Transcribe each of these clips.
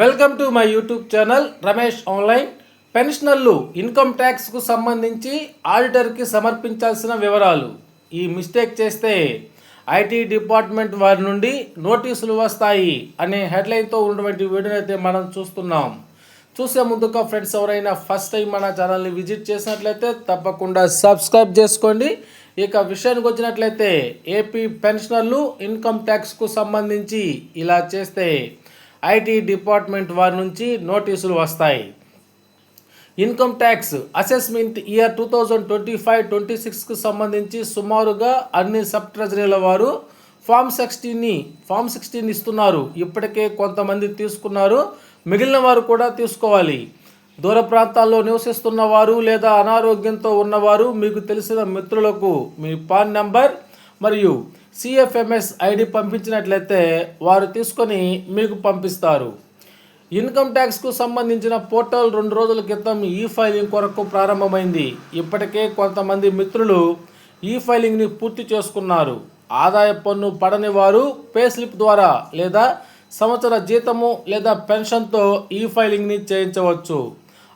Welcome to my YouTube channel Ramesh online. పెన్షనర్లు income ట్యాక్స్కు సంబంధించి ఆడిటర్కి సమర్పించాల్సిన వివరాలు. ఈ మిస్టేక్ చేస్తే ఐటీ డిపార్ట్మెంట్ వారి నుండి నోటీసులు వస్తాయి అనే హెడ్లైన్తో ఉన్నటువంటి వీడియోని అయితే మనం చూస్తున్నాం. చూసే ముందుగా ఫ్రెండ్స్, ఎవరైనా ఫస్ట్ టైం మన ఛానల్ని విజిట్ చేసినట్లయితే తప్పకుండా సబ్స్క్రైబ్ చేసుకోండి. ఇక విషయానికి వచ్చినట్లయితే ఏపీ పెన్షనర్లు ఇన్కమ్ ట్యాక్స్కు సంబంధించి ఇలా చేస్తే ఐటీ డిపార్ట్మెంట్ వారి నుంచి నోటీసులు వస్తాయి. ఇన్కమ్ ట్యాక్స్ అసెస్మెంట్ ఇయర్ 2025-26కు సంబంధించి సుమారుగా అన్ని సబ్ ట్రెజరీల వారు ఫామ్ 16 ఇస్తున్నారు. ఇప్పటికే కొంతమంది తీసుకున్నారు, మిగిలిన వారు కూడా తీసుకోవాలి. దూర ప్రాంతాల్లో నివసిస్తున్న వారు లేదా అనారోగ్యంతో ఉన్నవారు మీకు తెలిసిన మిత్రులకు మీ పాన్ నెంబర్ మరియు సిఎఫ్ఎంఎస్ ఐడి పంపించినట్లయితే వారు తీసుకొని మీకు పంపిస్తారు. ఇన్కమ్ ట్యాక్స్కు సంబంధించిన పోర్టల్ 2 రోజుల క్రితం ఈ ఫైలింగ్ కొరకు ప్రారంభమైంది. ఇప్పటికే కొంతమంది మిత్రులు ఈ ఫైలింగ్ని పూర్తి చేసుకున్నారు. ఆదాయ పన్ను పడని వారు పే స్లిప్ ద్వారా లేదా సంవత్సర జీతము లేదా పెన్షన్తో ఈ ఫైలింగ్ని చేయించవచ్చు.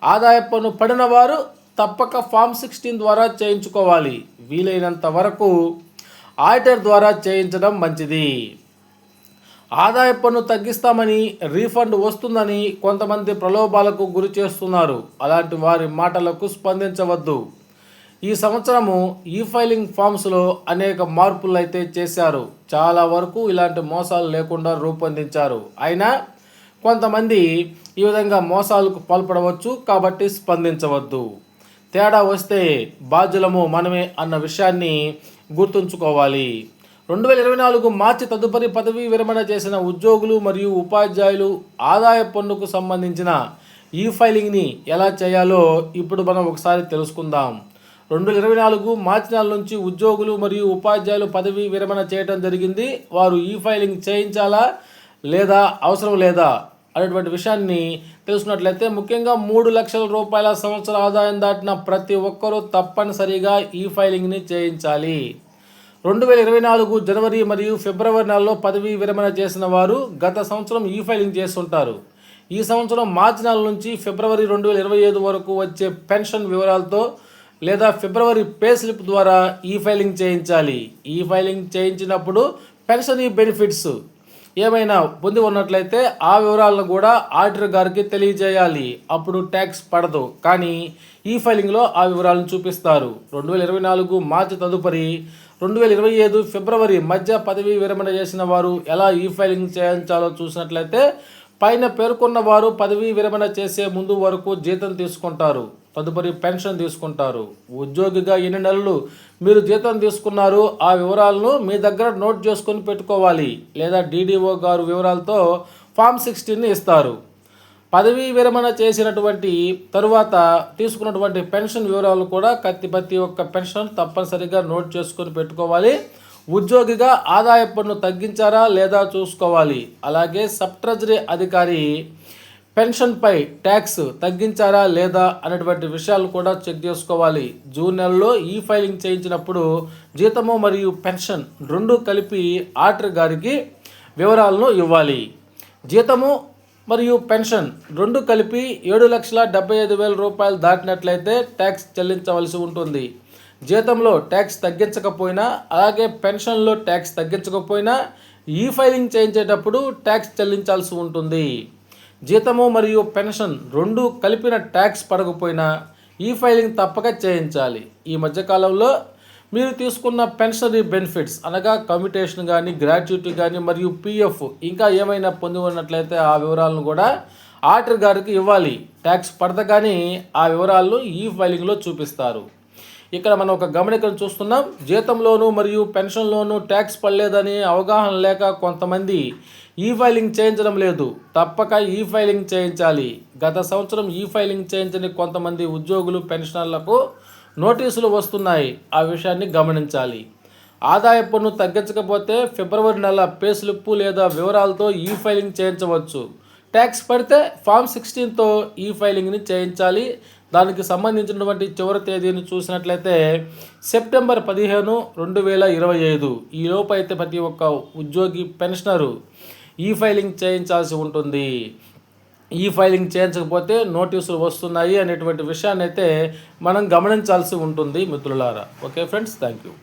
ఆదాయ పన్ను పడిన వారు తప్పక ఫామ్ 16 ద్వారా చేయించుకోవాలి. వీలైనంత వరకు ఆడిటర్ ద్వారా చేయించడం మంచిది. ఆదాయ పన్ను తగ్గిస్తామని, రీఫండ్ వస్తుందని కొంతమంది ప్రలోభాలకు గురి చేస్తున్నారు. అలాంటి వారి మాటలకు స్పందించవద్దు. ఈ సంవత్సరము ఈ ఫైలింగ్ ఫామ్స్లో అనేక మార్పులు అయితే చేశారు. చాలా వరకు ఇలాంటి మోసాలు లేకుండా రూపొందించారు. అయినా కొంతమంది ఈ విధంగా మోసాలకు పాల్పడవచ్చు, కాబట్టి స్పందించవద్దు. తేడా వస్తే బాధ్యులము మనమే అన్న విషయాన్ని గుర్తుంచుకోవాలి. 2024 మార్చి తదుపరి పదవీ విరమణ చేసిన ఉద్యోగులు మరియు ఉపాధ్యాయులు ఆదాయ పన్నుకు సంబంధించిన ఈ ఫైలింగ్ని ఎలా చేయాలో ఇప్పుడు మనం ఒకసారి తెలుసుకుందాం. 2024 మార్చి నెల నుంచి ఉద్యోగులు మరియు ఉపాధ్యాయులు పదవీ విరమణ చేయడం జరిగింది. వారు ఈ ఫైలింగ్ చేయించాలా లేదా అవసరం లేదా అనేటువంటి విషయాన్ని తెలుసుకున్నట్లయితే, ముఖ్యంగా 3 లక్షల రూపాయల సంవత్సర ఆదాయం దాటిన ప్రతి ఒక్కరూ తప్పనిసరిగా ఈ ఫైలింగ్ని చేయించాలి. 2024 జనవరి మరియు ఫిబ్రవరి నెలలో పదవీ విరమణ చేసిన వారు గత సంవత్సరం ఈ ఫైలింగ్ చేస్తుంటారు. ఈ సంవత్సరం మార్చి నెల నుంచి ఫిబ్రవరి 2025 వరకు వచ్చే పెన్షన్ వివరాలతో లేదా ఫిబ్రవరి పే స్లిప్ ద్వారా ఈ ఫైలింగ్ చేయించాలి. ఈ ఫైలింగ్ చేయించినప్పుడు పెన్షన్ బెనిఫిట్స్ ఏమైనా పొంది ఉన్నట్లయితే ఆ వివరాలను కూడా ఆడిటర్ గారికి తెలియజేయాలి. అప్పుడు ట్యాక్స్ పడదు. కానీ ఈ ఫైలింగ్లో ఆ వివరాలను చూపిస్తారు. 2024 మార్చి తదుపరి 2025 ఫిబ్రవరి మధ్య పదవీ విరమణ చేసిన వారు ఎలా ఈ ఫైలింగ్ చేయించాలో చూసినట్లయితే, పైన పేర్కొన్న వారు పదవీ విరమణ చేసే ముందు వరకు జీతం తీసుకుంటారు, తదుపరి పెన్షన్ తీసుకుంటారు. ఉద్యోగిగా ఎన్ని నెలలు మీరు జీతం తీసుకున్నారు ఆ వివరాలను మీ దగ్గర నోట్ చేసుకొని పెట్టుకోవాలి. లేదా డీడీఓ గారు వివరాలతో ఫామ్ 16ని ఇస్తారు. పదవీ విరమణ చేసినటువంటి తరువాత తీసుకున్నటువంటి పెన్షన్ వివరాలు కూడా ప్రతి ఒక్క పెన్షన్ తప్పనిసరిగా నోట్ చేసుకొని పెట్టుకోవాలి. ఉద్యోగిగా ఆదాయ పన్ను తగ్గించారా లేదా చూసుకోవాలి. అలాగే సబ్ ట్రెజరీ అధికారి పెన్షన్పై ట్యాక్స్ తగ్గించారా లేదా అనేటువంటి విషయాలు కూడా చెక్ చేసుకోవాలి. జూన్ నెలలో ఈ ఫైలింగ్ చేయించినప్పుడు జీతము మరియు పెన్షన్ 2 కలిపి ఆడిటర్ గారికి వివరాలను ఇవ్వాలి. జీతము మరియు పెన్షన్ 2 కలిపి 7,75,000 రూపాయలు దాటినట్లయితే ట్యాక్స్ చెల్లించవలసి ఉంటుంది. జీతంలో ట్యాక్స్ తగ్గించకపోయినా, అలాగే పెన్షన్లో ట్యాక్స్ తగ్గించకపోయినా ఈ ఫైలింగ్ చేయించేటప్పుడు ట్యాక్స్ చెల్లించాల్సి ఉంటుంది. జీతము మరియు పెన్షన్ 2 కలిపిన ట్యాక్స్ పడకపోయినా ఈ ఫైలింగ్ తప్పక చేయించాలి. ఈ మధ్యకాలంలో మీరు తీసుకున్న పెన్షనరీ బెనిఫిట్స్ అనగా కమ్యూటేషన్ కానీ, గ్రాట్యుటీ కానీ మరియు పిఎఫ్ ఇంకా ఏమైనా పొంది ఉన్నట్లయితే ఆ వివరాలను కూడా ఆడిటర్ గారికి ఇవ్వాలి. ట్యాక్స్ పడతగానే ఆ వివరాలను ఈ ఫైలింగ్లో చూపిస్తారు. ఇక్కడ మనం ఒక గమనికను చూస్తున్నాం. జీతంలోనూ మరియు పెన్షన్లోనూ ట్యాక్స్ పడలేదని అవగాహన లేక కొంతమంది ఈ ఫైలింగ్ చేయించడం లేదు. తప్పక ఈ ఫైలింగ్ చేయించాలి. గత సంవత్సరం ఈ ఫైలింగ్ చేయించని కొంతమంది ఉద్యోగులు, పెన్షనర్లకు నోటీసులు వస్తున్నాయి. ఆ విషయాన్ని గమనించాలి. ఆదాయ పన్ను తగ్గించకపోతే ఫిబ్రవరి నెల పే స్లిప్ లేదా వివరాలతో ఈ ఫైలింగ్ చేయించవచ్చు. ట్యాక్స్ పడితే ఫామ్ 16తో ఈ ఫైలింగ్ని చేయించాలి. దానికి సంబంధించినటువంటి చివరి తేదీని చూసినట్లయితే సెప్టెంబర్ 15, 2025. ఈ లోపు అయితే ప్రతి ఒక్క ఉద్యోగి, పెన్షనరు ఈ ఫైలింగ్ చేయించాల్సి ఉంటుంది. ఈ ఫైలింగ్ చేయించకపోతే నోటీసులు వస్తున్నాయి అనేటువంటి విషయాన్ని అయితే మనం గమనించాల్సి ఉంటుంది మిత్రులారా. Okay friends, thank you.